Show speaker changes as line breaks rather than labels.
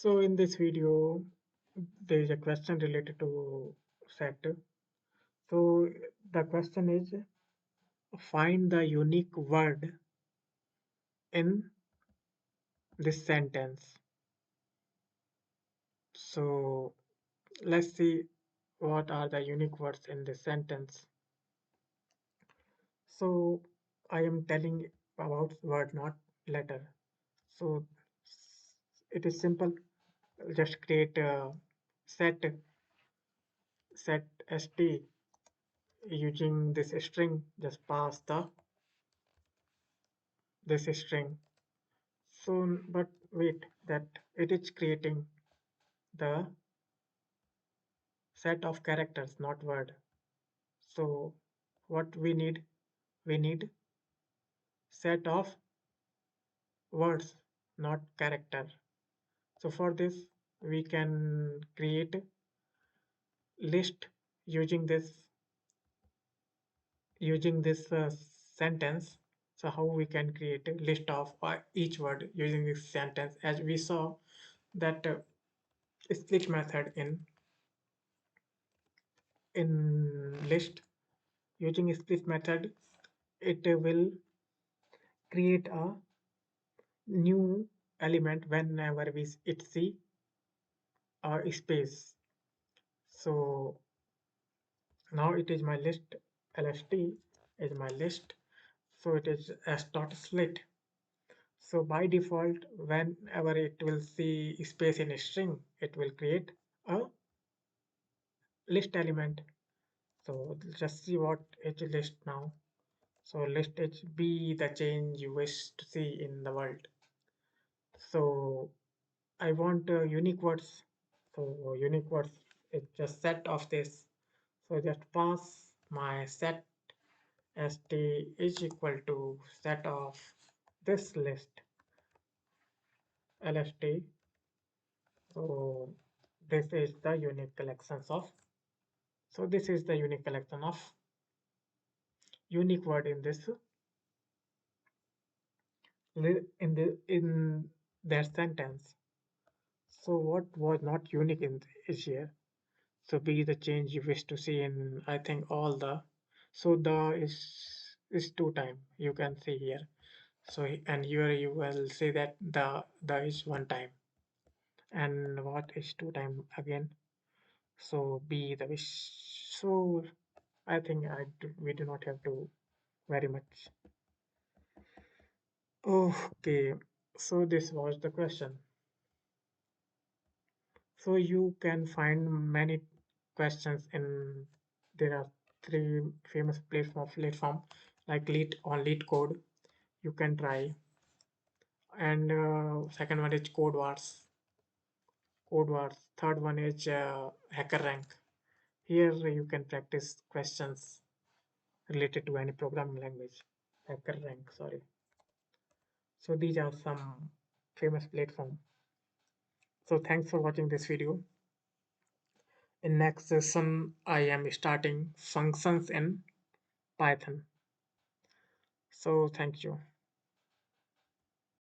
So in this video, there is a question related to set. So the question is find the unique word in this sentence. So let's see what are the unique words in this sentence. So I am telling about word, not letter. So it is simple. Just create a set st using this string. Just pass this string. So, but wait, that it is creating the set of characters, not word. So, what we need set of words, not character. So for this, we can create list using this sentence. So how we can create a list of each word using this sentence, as we saw that split method in list. Using split method, it will create a new element whenever it see a space. So now it is my list. Lst is my list, so it is s dot split. So by default, whenever it will see space in a string, it will create a list element. So just see what it is list now. So list is be the change you wish to see in the world. So I want unique words. So unique words is just set of this. So just pass my set st is equal to set of this list lst. So this is the unique collections of. So this is the unique collection of unique word in this in their sentence. So what was not unique in is here. So be the change you wish to see in, I think, all the. So the is two time, you can see here. So and here you will see that the is one time, and what is two time again. So be the wish. So I think we do not have to very much. Okay, so this was the question. So you can find many questions in. There are three famous platform like lead on lead code. You can try, and second one is code wars. Third one is hacker rank. Here you can practice questions related to any programming language. Hacker rank, sorry. So these are some famous platform. So thanks for watching this video. In next session, I am starting functions in Python. So thank you.